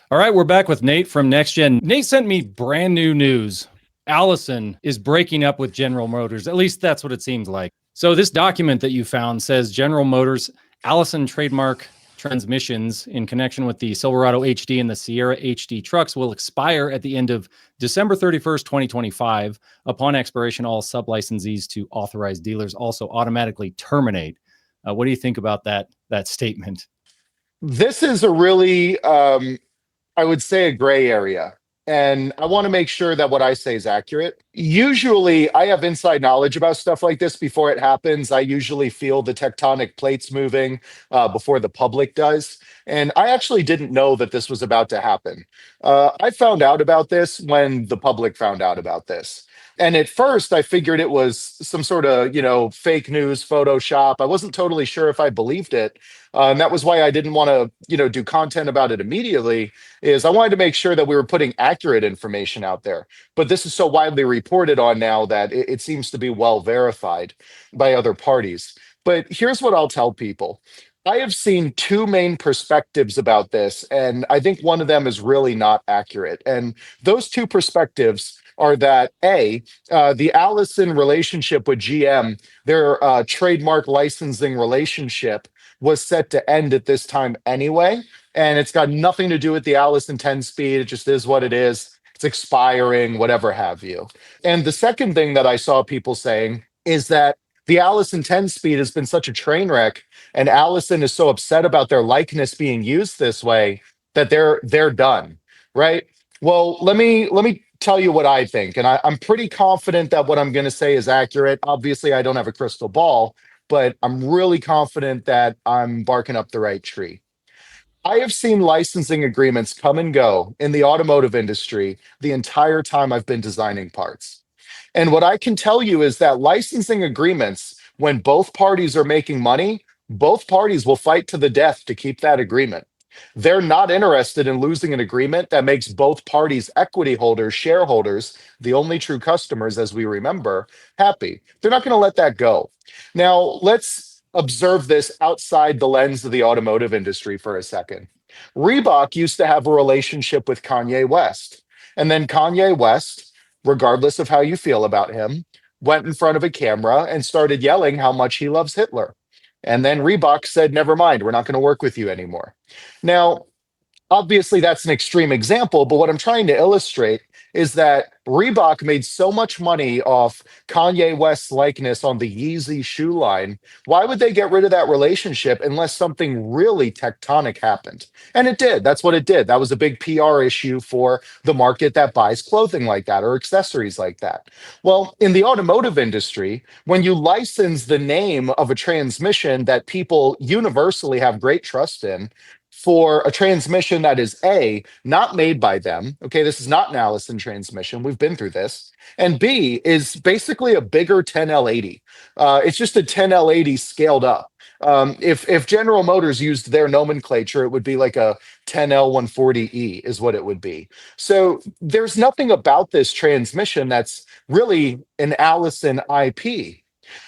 All right, we're back with Nate from NextGen. Nate sent me brand new news. Allison is breaking up with General Motors. At least that's what it seems like. So this document that you found says General Motors Allison trademark transmissions in connection with the Silverado HD and the Sierra HD trucks will expire at the end of December 31st, 2025. Upon expiration, all sub-licensees to authorized dealers also automatically terminate. What do you think about that statement? This is a really, I would say, a gray area. And I want to make sure that what I say is accurate. Usually, I have inside knowledge about stuff like this before it happens. I usually feel the tectonic plates moving before the public does. And I actually didn't know that this was about to happen. I found out about this when the public found out about this. And at first, I figured it was some sort of, fake news, Photoshop. I wasn't totally sure if I believed it. And that was why I didn't want to, do content about it immediately, is I wanted to make sure that we were putting accurate information out there. But this is so widely reported on now that it seems to be well verified by other parties. But here's what I'll tell people. I have seen two main perspectives about this, and I think one of them is really not accurate. And those two perspectives are that the Allison relationship with GM, their trademark licensing relationship, was set to end at this time anyway. And it's got nothing to do with the Allison 10 speed. It just is what it is. It's expiring, whatever have you. And the second thing that I saw people saying is that the Allison 10 speed has been such a train wreck, and Allison is so upset about their likeness being used this way that they're done, right? Well, let me tell you what I think, and I'm pretty confident that what I'm going to say is accurate. Obviously, I don't have a crystal ball, but I'm really confident that I'm barking up the right tree. I have seen licensing agreements come and go in the automotive industry the entire time I've been designing parts. And what I can tell you is that licensing agreements, when both parties are making money, both parties will fight to the death to keep that agreement. They're not interested in losing an agreement that makes both parties, equity holders, shareholders, the only true customers, as we remember, happy. They're not going to let that go. Now, let's observe this outside the lens of the automotive industry for a second. Reebok used to have a relationship with Kanye West. And then Kanye West, regardless of how you feel about him, went in front of a camera and started yelling how much he loves Hitler. And then Reebok said, never mind, we're not going to work with you anymore. Now, obviously, that's an extreme example, but what I'm trying to illustrate is that Reebok made so much money off Kanye West's likeness on the Yeezy shoe line. Why would they get rid of that relationship unless something really tectonic happened? And it did. That's what it did. That was a big PR issue for the market that buys clothing like that or accessories like that. Well, in the automotive industry, when you license the name of a transmission that people universally have great trust in, for a transmission that is not made by them. Okay, this is not an Allison transmission. We've been through this. And B, is basically a bigger 10L80. It's just a 10L80 scaled up. If General Motors used their nomenclature, it would be like a 10L140E is what it would be. So there's nothing about this transmission that's really an Allison IP.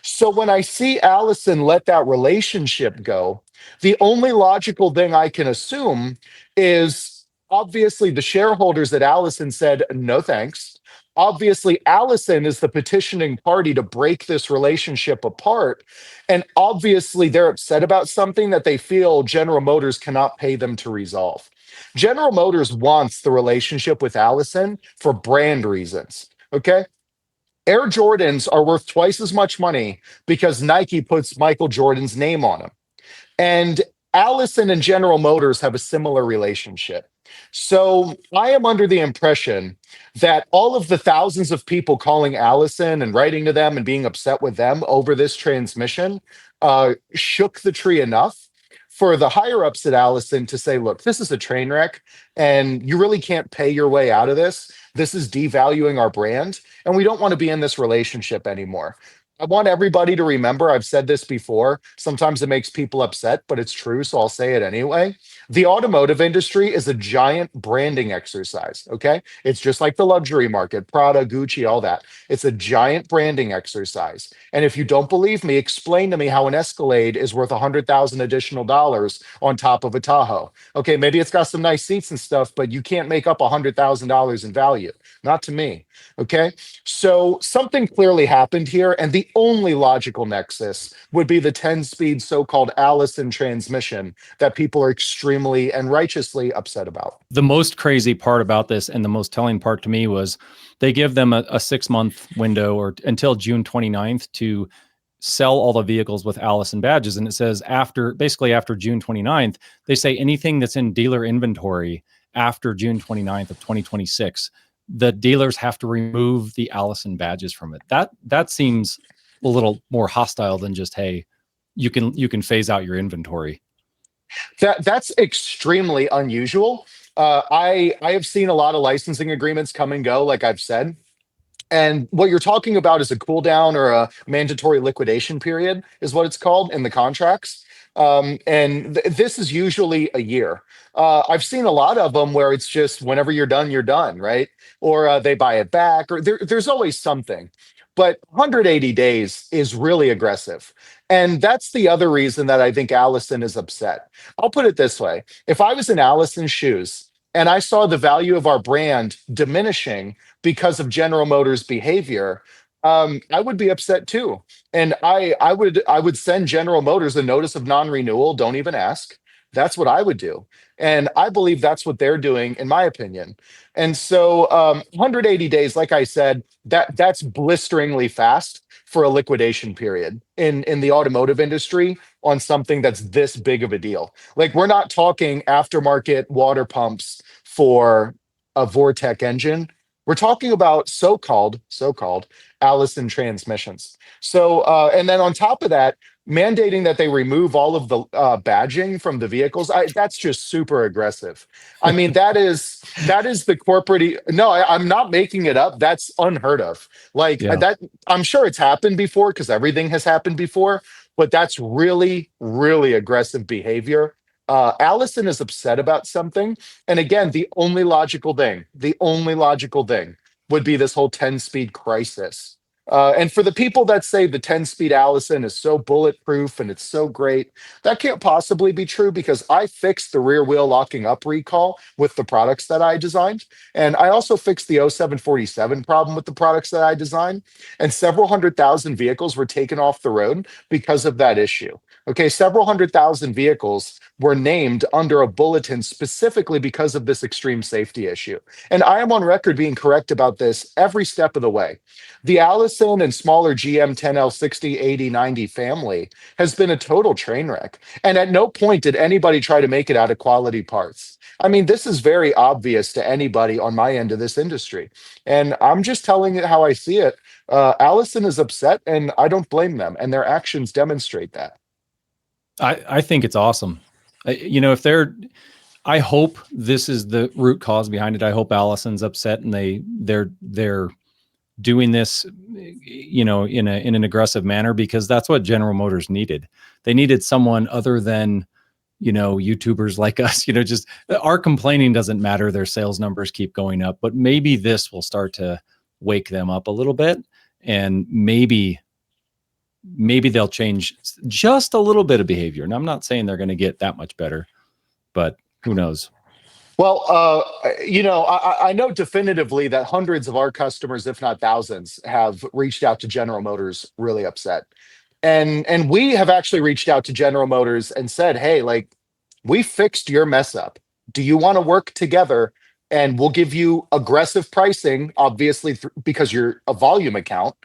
So when I see Allison let that relationship go, the only logical thing I can assume is obviously the shareholders at Allison said, no thanks. Obviously, Allison is the petitioning party to break this relationship apart. And obviously, they're upset about something that they feel General Motors cannot pay them to resolve. General Motors wants the relationship with Allison for brand reasons. Okay. Air Jordans are worth twice as much money because Nike puts Michael Jordan's name on them. And Allison and General Motors have a similar relationship. So I am under the impression that all of the thousands of people calling Allison and writing to them and being upset with them over this transmission shook the tree enough for the higher ups at Allison to say, look, this is a train wreck and you really can't pay your way out of this. This is devaluing our brand and we don't want to be in this relationship anymore. I want everybody to remember, I've said this before. Sometimes it makes people upset, but it's true. So I'll say it anyway. The automotive industry is a giant branding exercise. Okay. It's just like the luxury market, Prada, Gucci, all that. It's a giant branding exercise. And if you don't believe me, explain to me how an Escalade is worth 100,000 additional dollars on top of a Tahoe. Okay. Maybe it's got some nice seats and stuff, but you can't make up $100,000 in value. Not to me. Okay. So something clearly happened here, and the only logical nexus would be the 10-speed so-called Allison transmission that people are extremely and righteously upset about. The most crazy part about this, and the most telling part to me, was they give them a 6-month window, or until June 29th, to sell all the vehicles with Allison badges. And it says basically after June 29th, they say anything that's in dealer inventory after June 29th of 2026, the dealers have to remove the Allison badges from it. That seems a little more hostile than just, hey, you can phase out your inventory. That's extremely unusual. I have seen a lot of licensing agreements come and go, like I've said. And what you're talking about is a cool down or a mandatory liquidation period, is what it's called in the contracts. And this is usually a year. I've seen a lot of them where it's just whenever you're done, right? Or they buy it back, or there's always something. But 180 days is really aggressive. And that's the other reason that I think Allison is upset. I'll put it this way. If I was in Allison's shoes and I saw the value of our brand diminishing because of General Motors' behavior, I would be upset too. And I would send General Motors a notice of non-renewal. Don't even ask. That's what I would do. And I believe that's what they're doing, in my opinion. And so 180 days, like I said, that's blisteringly fast for a liquidation period in the automotive industry on something that's this big of a deal. Like, we're not talking aftermarket water pumps for a Vortec engine. We're talking about so-called Allison transmissions. So, and then on top of that, mandating that they remove all of the badging from the vehicles, that's just super aggressive. I mean, that is the corporate. No, I'm not making it up. That's unheard of. Like, Yeah. that, I'm sure it's happened before because everything has happened before, but that's really, really aggressive behavior. Allison is upset about something. And again, the only logical thing would be this whole 10-speed crisis. And for the people that say the 10-speed Allison is so bulletproof and it's so great, that can't possibly be true because I fixed the rear wheel locking up recall with the products that I designed. And I also fixed the 0747 problem with the products that I designed. And several 100,000 vehicles were taken off the road because of that issue. Okay, several 100,000 vehicles were named under a bulletin specifically because of this extreme safety issue. And I am on record being correct about this every step of the way. The Allison and smaller GM 10L 60, 80, 90 family has been a total train wreck. And at no point did anybody try to make it out of quality parts. I mean, this is very obvious to anybody on my end of this industry. And I'm just telling it how I see it. Allison is upset, and I don't blame them. And their actions demonstrate that. I think it's awesome. I hope this is the root cause behind it. I hope Allison's upset and they're doing this, in an aggressive manner, because that's what General Motors needed. They needed someone other than, YouTubers like us. Just our complaining doesn't matter. Their sales numbers keep going up, but maybe this will start to wake them up a little bit, and maybe they'll change just a little bit of behavior. And I'm not saying they're going to get that much better, but who knows? Well, I know definitively that hundreds of our customers, if not thousands, have reached out to General Motors really upset. And we have actually reached out to General Motors and said, hey, like, we fixed your mess up. Do you want to work together? And we'll give you aggressive pricing, obviously, because you're a volume account,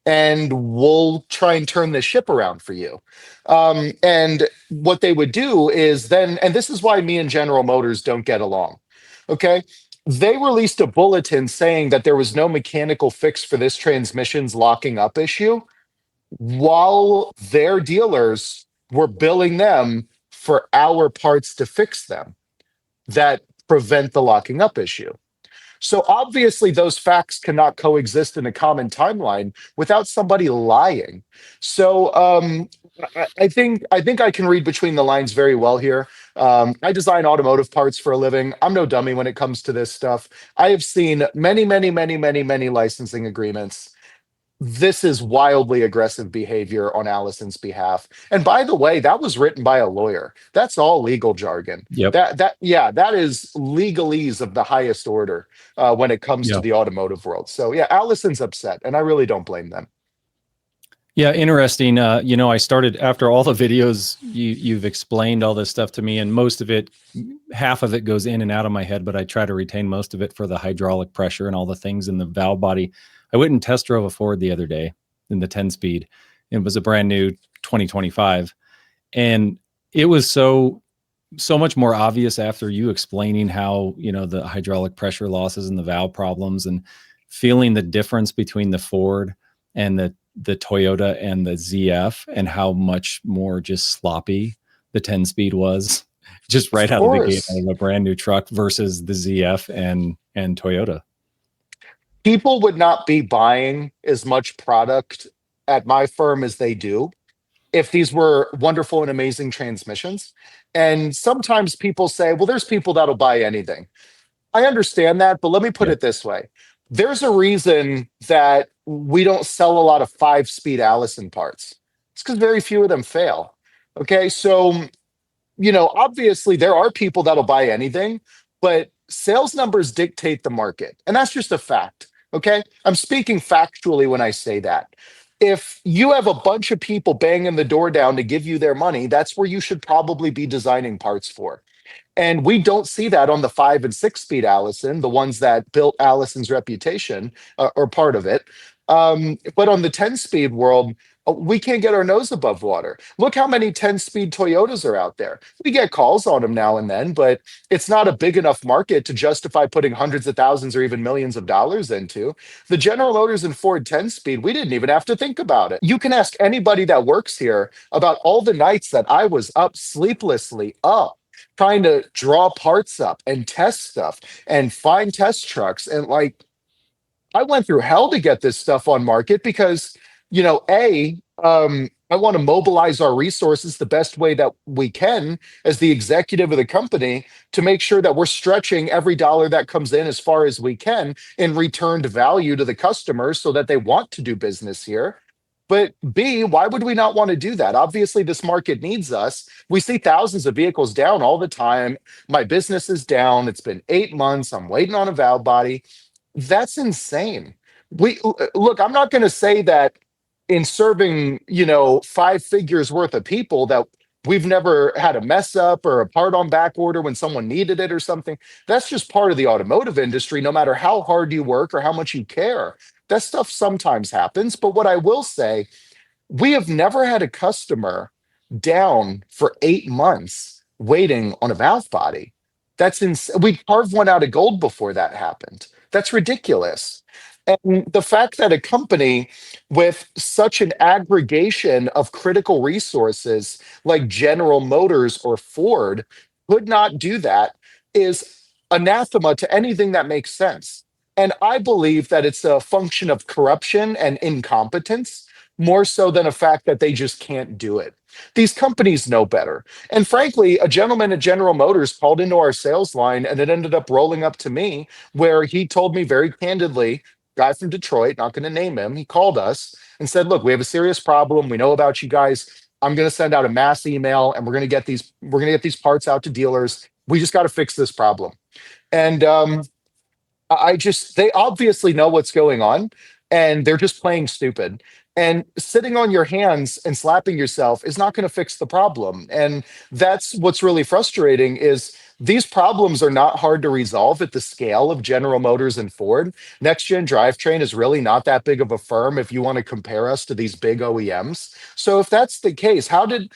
and we'll try and turn this ship around for you. And what they would do is then, and this is why me and General Motors don't get along. Okay. They released a bulletin saying that there was no mechanical fix for this transmission's locking up issue, while their dealers were billing them for our parts to fix them that prevent the locking up issue. So obviously those facts cannot coexist in a common timeline without somebody lying. So I think I can read between the lines very well here. I design automotive parts for a living. I'm no dummy when it comes to this stuff. I have seen many, many, many, many, many licensing agreements. This is wildly aggressive behavior on Allison's behalf. And by the way, that was written by a lawyer. That's all legal jargon. Yep. That is legalese of the highest order when it comes to Yep. the automotive world. So yeah, Allison's upset, and I really don't blame them. Yeah, interesting. I started after all the videos you've explained all this stuff to me, and most of it, half of it goes in and out of my head, but I try to retain most of it for the hydraulic pressure and all the things in the valve body. I went and test drove a Ford the other day in the 10-speed. It was a brand new 2025, and it was so much more obvious after you explaining how the hydraulic pressure losses and the valve problems, and feeling the difference between the Ford and the Toyota and the ZF, and how much more just sloppy the 10-speed was just right Of out of the gate course. of a brand new truck versus the ZF and Toyota. People would not be buying as much product at my firm as they do if these were wonderful and amazing transmissions. And sometimes people say, well, there's people that'll buy anything. I understand that, but let me put Yeah. it this way. There's a reason that we don't sell a lot of 5-speed Allison parts. It's because very few of them fail. Okay. So, obviously there are people that'll buy anything, but sales numbers dictate the market. And that's just a fact. Okay. I'm speaking factually when I say that. If you have a bunch of people banging the door down to give you their money, that's where you should probably be designing parts for. And we don't see that on the 5 and 6 speed Allison, the ones that built Allison's reputation or part of it. But on the 10-speed world, we can't get our nose above water. Look how many 10-speed Toyotas are out there. We get calls on them now and then, but it's not a big enough market to justify putting hundreds of thousands or even millions of dollars into. The General Motors and Ford 10-speed, we didn't even have to think about it. You can ask anybody that works here about all the nights that I was up sleeplessly up trying to draw parts up and test stuff and find test trucks. And like, I went through hell to get this stuff on market because, I want to mobilize our resources the best way that we can as the executive of the company to make sure that we're stretching every dollar that comes in as far as we can in returned value to the customers so that they want to do business here. But B, why would we not want to do that? Obviously, this market needs us. We see thousands of vehicles down all the time. My business is down. It's been 8 months. I'm waiting on a valve body. That's insane. We look, I'm not going to say that in serving, 5 figures worth of people that we've never had a mess up or a part on back order when someone needed it or something. That's just part of the automotive industry, no matter how hard you work or how much you care. That stuff sometimes happens. But what I will say, we have never had a customer down for 8 months waiting on a valve body. We carved one out of gold before that happened. That's ridiculous. And the fact that a company with such an aggregation of critical resources like General Motors or Ford could not do that is anathema to anything that makes sense. And I believe that it's a function of corruption and incompetence more so than a fact that they just can't do it. These companies know better. And frankly, a gentleman at General Motors called into our sales line and it ended up rolling up to me where he told me very candidly, guy from Detroit, not going to name him, he called us and said, "Look, we have a serious problem. We know about you guys. I'm going to send out a mass email and we're going to get these parts out to dealers. We just got to fix this problem." And they obviously know what's going on and they're just playing stupid. And sitting on your hands and slapping yourself is not going to fix the problem. And that's what's really frustrating is these problems are not hard to resolve at the scale of General Motors and Ford. NextGen Drivetrain is really not that big of a firm if you want to compare us to these big OEMs. So if that's the case, how did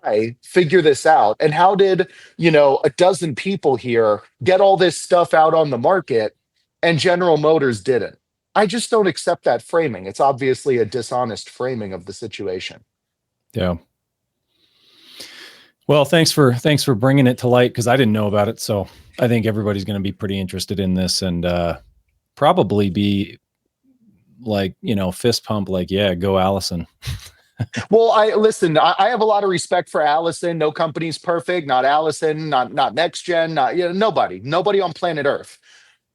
I figure this out? And how did, a dozen people here get all this stuff out on the market and General Motors didn't? I just don't accept that framing. It's obviously a dishonest framing of the situation. Yeah. Well, thanks for bringing it to light, because I didn't know about it. So I think everybody's going to be pretty interested in this, and probably be like, fist pump, like, yeah, go Allison. Well, I have a lot of respect for Allison. No company's perfect. Not Allison. Not NextGen. Not nobody on planet Earth.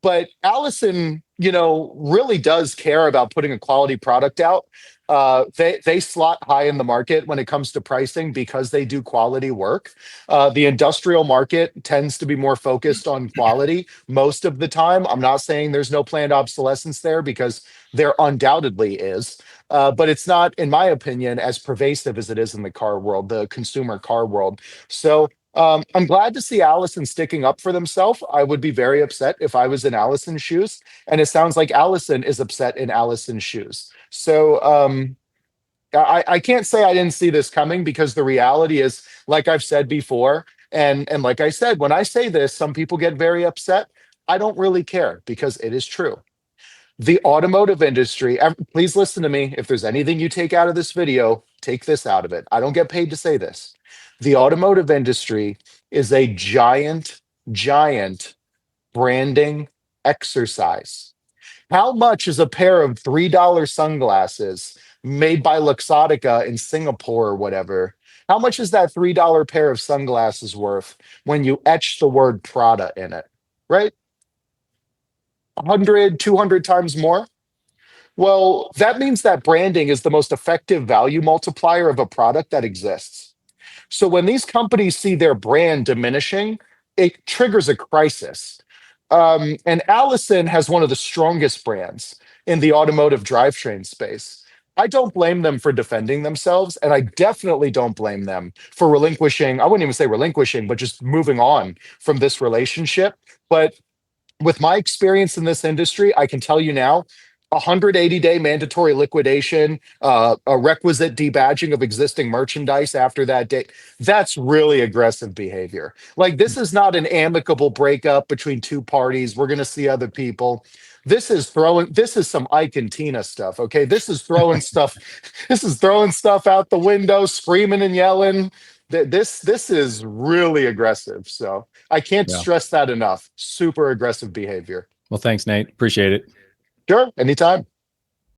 But Allison, really does care about putting a quality product out. They slot high in the market when it comes to pricing because they do quality work. The industrial market tends to be more focused on quality most of the time. I'm not saying there's no planned obsolescence there, because there undoubtedly is. But it's not, in my opinion, as pervasive as it is in the car world, the consumer car world. So I'm glad to see Allison sticking up for themselves. I would be very upset if I was in Allison's shoes, and it sounds like Allison is upset in Allison's shoes. So I can't say I didn't see this coming, because the reality is, like I've said before, and like I said, when I say this, some people get very upset. I don't really care, because it is true. The automotive industry, please listen to me. If there's anything you take out of this video, take this out of it. I don't get paid to say this. The automotive industry is a giant branding exercise. How much is a pair of $3 sunglasses made by Luxottica in Singapore or whatever? How much is that $3 pair of sunglasses worth when you etch the word Prada in it, right? 100, 200 times more? Well, that means that branding is the most effective value multiplier of a product that exists. So when these companies see their brand diminishing, it triggers a crisis. And Allison has one of the strongest brands in the automotive drivetrain space. I don't blame them for defending themselves, and I definitely don't blame them for relinquishing. I wouldn't even say relinquishing, but just moving on from this relationship. But with my experience in this industry, I can tell you now, 180-day mandatory liquidation, a requisite debadging of existing merchandise after that date. That's really aggressive behavior. Like, this is not an amicable breakup between two parties. We're going to see other people. This is some Ike and Tina stuff. Okay. This is throwing stuff. This is throwing stuff out the window, screaming and yelling. This is really aggressive. So I can't Yeah. stress that enough. Super aggressive behavior. Well, thanks, Nate. Appreciate it. Sure. Anytime.